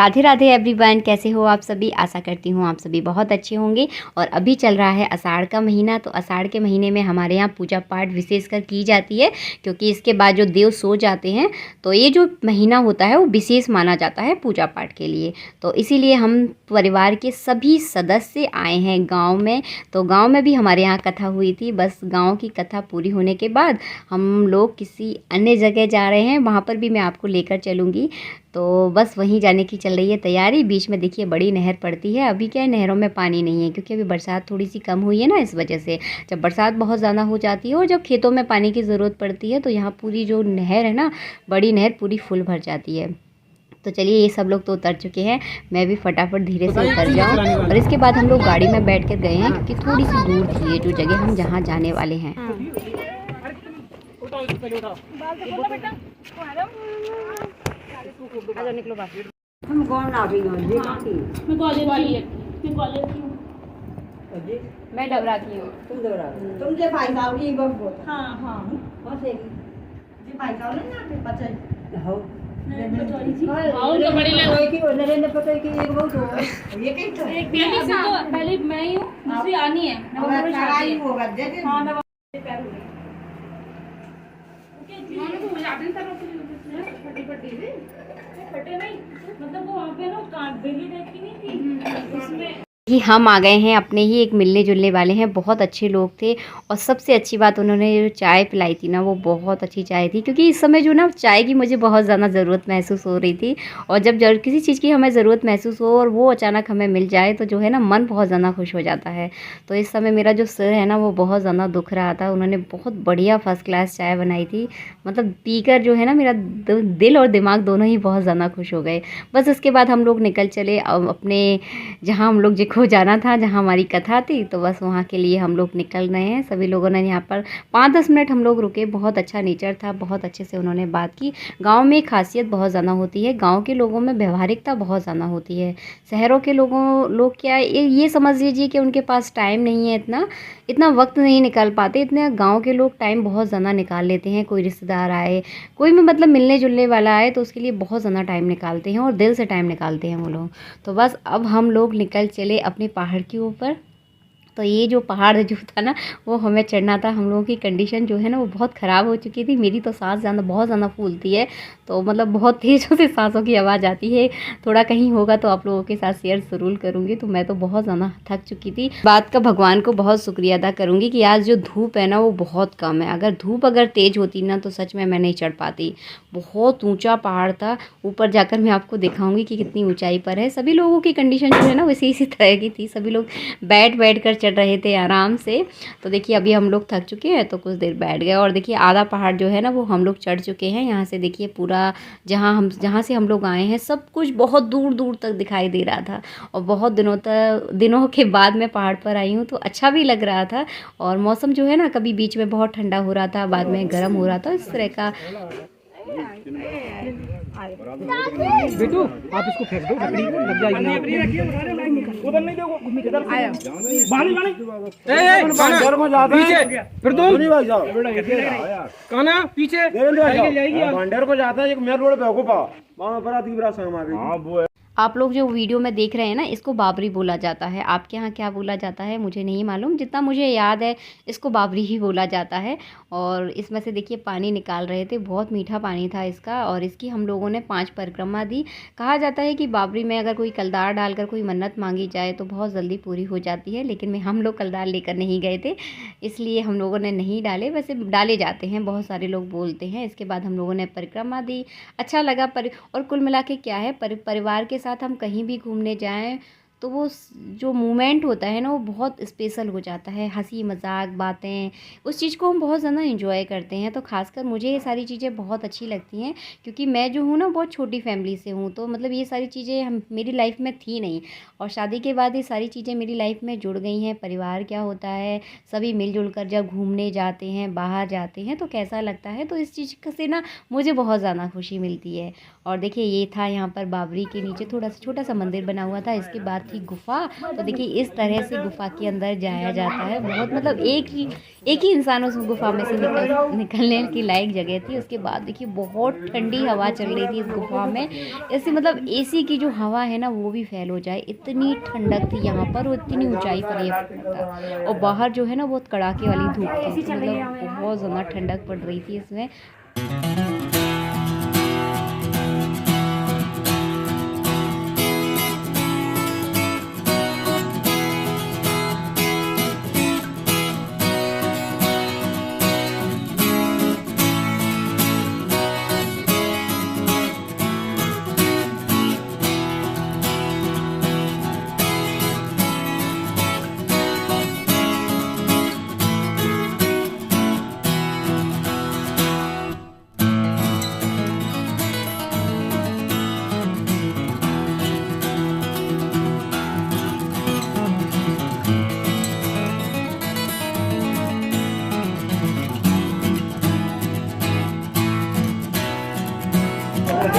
Radhe Radhe everyone, कैसे हो आप सभी। आशा करती हूँ आप सभी बहुत अच्छे होंगे। और अभी चल रहा है आषाढ़ का महीना, तो आषाढ़ के महीने में हमारे यहाँ पूजा पाठ विशेषकर की जाती है, क्योंकि इसके बाद जो देव सो जाते हैं तो ये जो महीना होता है वो विशेष माना जाता है पूजा पाठ के लिए। तो इसीलिए हम परिवार के सभी सदस्य आए हैं गाँव में। तो गाँव में भी हमारे यहाँ कथा हुई थी। बस गाँव की कथा पूरी होने के बाद हम लोग किसी अन्य जगह जा रहे हैं, वहाँ पर भी मैं आपको लेकर चलूँगी। तो बस वहीं जाने की चल रही है तैयारी। बीच में देखिए बड़ी नहर पड़ती है। अभी क्या है, नहरों में पानी नहीं है, क्योंकि अभी बरसात थोड़ी सी कम हुई है ना, इस वजह से। जब बरसात बहुत ज़्यादा हो जाती है और जब खेतों में पानी की ज़रूरत पड़ती है तो यहाँ पूरी जो नहर है ना, बड़ी नहर पूरी फुल भर जाती है। तो चलिए, ये सब लोग तो उतर चुके हैं, मैं भी फटाफट धीरे से उतर जाऊँ। और इसके बाद हम लोग गाड़ी में बैठ कर गए हैं, क्योंकि थोड़ी सी दूर थी ये जो जगह हम जहाँ जाने वाले हैं। निकलो बाहर। हम कौन आ रही हो? मैं कॉलेज की मैं कॉलेज की हूँ। मैं डबरा की हूँ। तुम डबरा तुम जे भाई साहब की बहुत। हाँ हाँ बस एक जी भाई साहब ना फिर पता हो हाँ तो बड़ी लग कोई की नरेंद्र पता है कि एक बहुत हो ये कहीं तो एक तो पहले मैं ही हूँ, दूसरी आनी है। अब शादी होगा जे हाँ ना पैर हो गए। ओके मैंने तो मजा आती है फटी फटी से फटे नहीं, मतलब वो वहाँ पे ना काट बेली टाइप की नहीं थी उसमें। कि हम आ गए हैं, अपने ही एक मिलने जुलने वाले हैं। बहुत अच्छे लोग थे, और सबसे अच्छी बात, उन्होंने जो चाय पिलाई थी ना, वो बहुत अच्छी चाय थी। क्योंकि इस समय जो ना चाय की मुझे बहुत ज़्यादा ज़रूरत महसूस हो रही थी। और जब किसी चीज़ की हमें ज़रूरत महसूस हो और वो अचानक हमें मिल जाए तो जो है ना, मन बहुत ज़्यादा खुश हो जाता है। तो इस समय मेरा जो सिर है ना, वो बहुत ज़्यादा दुख रहा था। उन्होंने बहुत बढ़िया फर्स्ट क्लास चाय बनाई थी, मतलब पीकर जो है ना, मेरा दिल और दिमाग दोनों ही बहुत ज़्यादा खुश हो गए। बस इसके बाद हम लोग निकल चले अपने जहाँ हम लोग को जाना था, जहाँ हमारी कथा थी। तो बस वहाँ के लिए हम लोग निकल रहे हैं। सभी लोगों ने यहाँ पर 5-10 मिनट हम लोग रुके। बहुत अच्छा नेचर था, बहुत अच्छे से उन्होंने बात की। गांव में खासियत बहुत ज़्यादा होती है, गांव के लोगों में व्यवहारिकता बहुत ज़्यादा होती है। शहरों के लोग क्या ये समझ लीजिए कि उनके पास टाइम नहीं है, इतना वक्त नहीं निकाल पाते। इतने गाँव के लोग टाइम बहुत ज़्यादा निकाल लेते हैं। कोई रिश्तेदार आए, कोई भी मतलब मिलने जुलने वाला आए, तो उसके लिए बहुत ज़्यादा टाइम निकालते हैं और दिल से टाइम निकालते हैं वो लोग। तो बस अब हम लोग निकल चले अपने पहाड़ के ऊपर। तो ये जो पहाड़ जो था ना, वो हमें चढ़ना था। हम लोगों की कंडीशन जो है ना, वो बहुत ख़राब हो चुकी थी। मेरी तो सांस बहुत ज़्यादा फूलती है, तो मतलब बहुत तेज़ों से सांसों की आवाज़ आती है। थोड़ा कहीं होगा तो आप लोगों के साथ शेयर ज़रूर करूँगी। तो मैं तो बहुत ज़्यादा थक चुकी थी। बात का भगवान को बहुत शुक्रिया अदा करूँगी कि आज जो धूप है ना, वो बहुत कम है। अगर तेज़ होती ना, तो सच में मैं नहीं चढ़ पाती। बहुत ऊँचा पहाड़ था। ऊपर जाकर मैं आपको दिखाऊँगी कि कितनी ऊँचाई पर है। सभी लोगों की कंडीशन जो है ना, वो इसी तरह की थी। सभी लोग बैठ कर चढ़ रहे थे आराम से। तो देखिए, अभी हम लोग थक चुके हैं तो कुछ देर बैठ गए। और देखिए, आधा पहाड़ जो है ना, वो हम लोग चढ़ चुके हैं। यहाँ से देखिए पूरा जहाँ से हम लोग आए हैं, सब कुछ बहुत दूर दूर तक दिखाई दे रहा था। और बहुत दिनों के बाद मैं पहाड़ पर आई हूँ, तो अच्छा भी लग रहा था। और मौसम जो है ना, कभी बीच में बहुत ठंडा हो रहा था, बाद में गर्म हो रहा था, इस तरह का। बेटू आप इसको फेंक दो, लकड़ी लग जाएगी। उधर नहीं देखो, इधर आया बाणी बाणी को जाता है फिर तुम नहीं भाई साहब कहना पीछे बंडर को जाता है। एक मेन रोड पे होको पा वहां पर आती बरा संग मार। हां वो आप लोग जो वीडियो में देख रहे हैं ना, इसको बाबरी बोला जाता है। आपके यहाँ क्या बोला जाता है मुझे नहीं मालूम, जितना मुझे याद है इसको बाबरी ही बोला जाता है। और इसमें से देखिए पानी निकाल रहे थे, बहुत मीठा पानी था इसका। और इसकी हम लोगों ने 5 परिक्रमा दी। कहा जाता है कि बाबरी में अगर कोई कलदार डालकर कोई मन्नत मांगी जाए तो बहुत जल्दी पूरी हो जाती है। लेकिन हम लोग कलदार लेकर नहीं गए थे, इसलिए हम लोगों ने नहीं डाले। वैसे डाले जाते हैं, बहुत सारे लोग बोलते हैं। इसके बाद हम लोगों ने परिक्रमा दी, अच्छा लगा। और कुल मिला के क्या है, परिवार के साथ हम कहीं भी घूमने जाएं तो वो जो मोमेंट होता है ना, वो बहुत स्पेशल हो जाता है। हंसी मजाक बातें, उस चीज़ को हम बहुत ज़्यादा एंजॉय करते हैं। तो खासकर मुझे ये सारी चीज़ें बहुत अच्छी लगती हैं, क्योंकि मैं जो हूँ ना, बहुत छोटी फैमिली से हूँ। तो मतलब ये सारी चीज़ें मेरी लाइफ में थी नहीं, और शादी के बाद ये सारी चीज़ें मेरी लाइफ में जुड़ गई हैं। परिवार क्या होता है, सभी मिलजुल कर जब घूमने जाते हैं, बाहर जाते हैं, तो कैसा लगता है। तो इस चीज़ से ना मुझे बहुत ज़्यादा खुशी मिलती है। और देखिए, ये था यहाँ पर बाबरी के नीचे थोड़ा सा छोटा सा मंदिर बना हुआ था। इसके बाद थी गुफ़ा। तो देखिए इस तरह से गुफ़ा के अंदर जाया जाता है। बहुत मतलब एक ही इंसान उस गुफ़ा में से निकलने की लायक जगह थी। उसके बाद देखिए बहुत ठंडी हवा चल रही थी इस गुफ़ा में। ऐसे मतलब एसी की जो हवा है ना वो भी फेल हो जाए, इतनी ठंडक थी यहाँ पर और इतनी ऊंचाई पर ये था। और बाहर जो है ना बहुत कड़ाके वाली धूप थी, तो मतलब बहुत ज़्यादा ठंडक पड़ रही थी इसमें।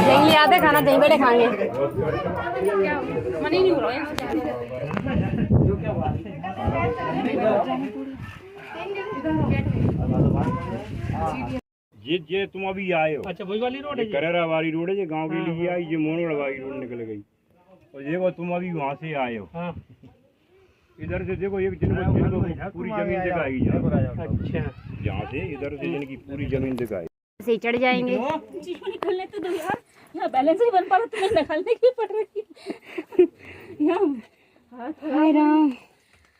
दही याद है खाना, दही बड़े खाएंगे। मन ही नहीं हो रहा ये तुम अभी आए हो। अच्छा वही वाली रोड है, करेरा वाली रोड है, ये गांव के लिए आई, ये मोनगढ़ वाली रोड निकल गई। और देखो तुम अभी वहाँ से आए हो। हाँ। इधर से देखो एक जिनको पूरी जमीन दिखाई जाए। अच्छा यहाँ से इधर से जिनकी पूरी जमीन दिखाई से चढ़ जाएंगे। निकलने तो दो यार, यहाँ बैलेंस ही बन पा रहा, तुम्हें निकलने की पड़ रही है। हाय राम,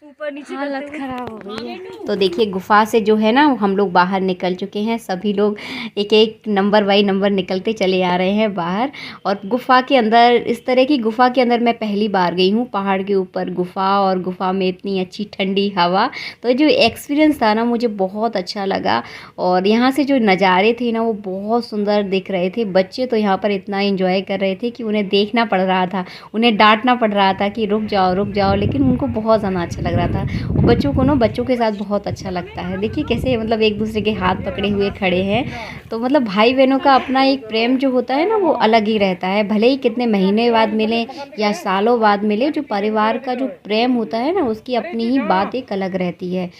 ऊपर नीचे हालत खराब हो गई है। तो देखिए गुफ़ा से जो है ना हम लोग बाहर निकल चुके हैं। सभी लोग एक एक नंबर बाई नंबर निकलते चले आ रहे हैं बाहर। और गुफ़ा के अंदर, इस तरह की गुफ़ा के अंदर मैं पहली बार गई हूँ। पहाड़ के ऊपर गुफ़ा और गुफ़ा में इतनी अच्छी ठंडी हवा, तो जो एक्सपीरियंस था ना मुझे बहुत अच्छा लगा। और यहाँ से जो नज़ारे थे ना वो बहुत सुंदर दिख रहे थे। बच्चे तो यहाँ पर इतना एंजॉय कर रहे थे कि उन्हें देखना पड़ रहा था, उन्हें डांटना पड़ रहा था कि रुक जाओ, लेकिन उनको बहुत ज़्यादा अच्छा लग रहा था। और बच्चों को ना बच्चों के साथ बहुत अच्छा लगता है। देखिए कैसे मतलब एक दूसरे के हाथ पकड़े हुए खड़े हैं। तो मतलब भाई बहनों का अपना एक प्रेम जो होता है ना वो अलग ही रहता है। भले ही कितने महीने बाद मिले या सालों बाद मिले, जो परिवार का जो प्रेम होता है ना उसकी अपनी ही बात एक अलग रहती है।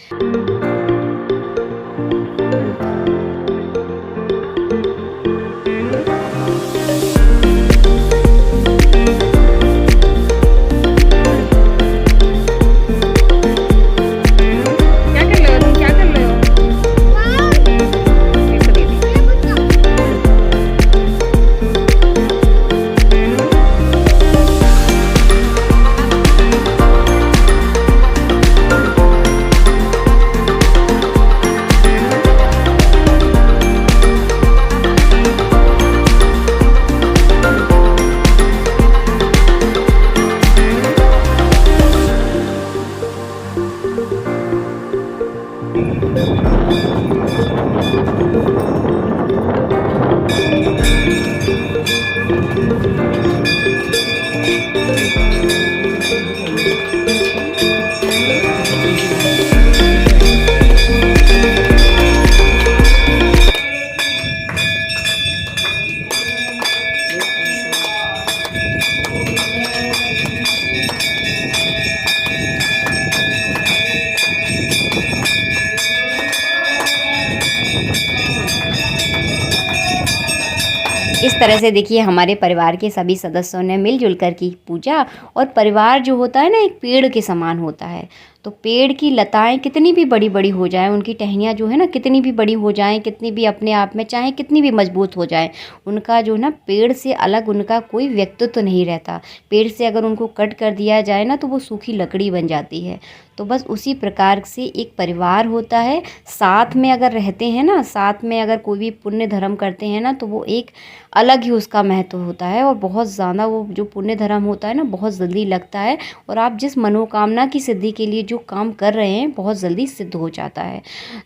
इस तरह से देखिए हमारे परिवार के सभी सदस्यों ने मिलजुल कर की पूजा। और परिवार जो होता है ना एक पेड़ के समान होता है। तो पेड़ की लताएं कितनी भी बड़ी बड़ी हो जाएं, उनकी टहनियाँ जो है ना कितनी भी बड़ी हो जाएं, कितनी भी अपने आप में चाहे कितनी भी मजबूत हो जाएं, उनका जो ना पेड़ से अलग उनका कोई व्यक्तित्व तो नहीं रहता। पेड़ से अगर उनको कट कर दिया जाए ना तो वो सूखी लकड़ी बन जाती है। तो बस उसी प्रकार से एक परिवार होता है। साथ में अगर रहते हैं ना, साथ में अगर कोई भी पुण्य धर्म करते हैं ना तो वो एक अलग ही उसका महत्व होता है। और बहुत ज़्यादा वो जो पुण्य धर्म होता है ना बहुत जल्दी लगता है। और आप जिस मनोकामना की सिद्धि के लिए जो काम कर रहे हैं बहुत जल्दी सिद्ध हो जाता है।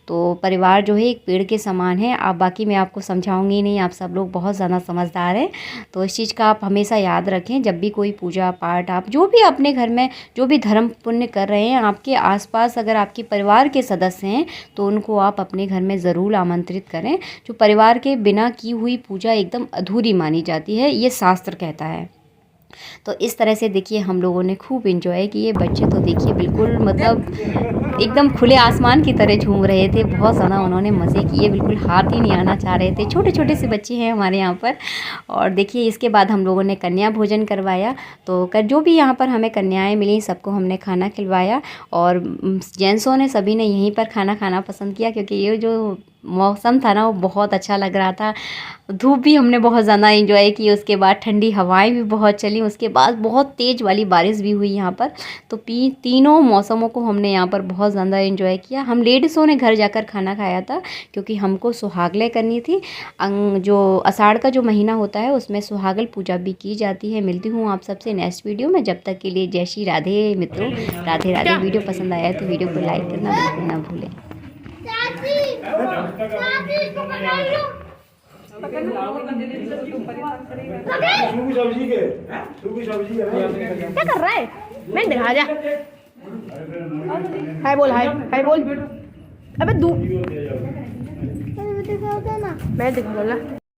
तो परिवार जो है एक पेड़ के समान है। आप बाकी मैं आपको समझाऊंगी नहीं, आप सब लोग बहुत ज़्यादा समझदार हैं। तो इस चीज़ का आप हमेशा याद रखें। जब भी कोई पूजा पाठ आप जो भी अपने घर में जो भी धर्म पुण्य कर रहे हैं, आपके आसपास अगर आपके परिवार के सदस्य हैं तो उनको आप अपने घर में ज़रूर आमंत्रित करें। जो परिवार के बिना की हुई पूजा एकदम अधूरी मानी जाती है, ये शास्त्र कहता है। तो इस तरह से देखिए हम लोगों ने खूब एंजॉय किए। बच्चे तो देखिए बिल्कुल मतलब एकदम खुले आसमान की तरह झूम रहे थे, बहुत ज़्यादा उन्होंने मज़े किए, बिल्कुल हाथ ही नहीं आना चाह रहे थे। छोटे छोटे से बच्चे हैं हमारे यहाँ पर। और देखिए इसके बाद हम लोगों ने कन्या भोजन करवाया। तो जो भी यहाँ पर हमें कन्याएँ मिली सबको हमने खाना खिलवाया। और जेंट्सों ने सभी ने यहीं पर खाना खाना पसंद किया, क्योंकि ये जो मौसम था ना वो बहुत अच्छा लग रहा था। धूप भी हमने बहुत ज़्यादा एंजॉय की, उसके बाद ठंडी हवाएं भी बहुत चली, उसके बाद बहुत तेज़ वाली बारिश भी हुई यहाँ पर। तो तीनों मौसमों को हमने यहाँ पर बहुत ज़्यादा एंजॉय किया। हम लेडीज़ों ने घर जाकर खाना खाया था, क्योंकि हमको सुहागले करनी थी। जो आषाढ़ का जो महीना होता है उसमें सुहागल पूजा भी की जाती है। मिलती हूँ आप सबसे नेक्स्ट वीडियो में, जब तक के लिए जय श्री राधे मित्रों, राधे राधे। वीडियो पसंद आया तो वीडियो को लाइक करना बिल्कुल ना भूलें। क्या कर रहा है? मैं दिखा जा। हाय बोल, हाय हाय बोल। अबे मैं दिखा बोला।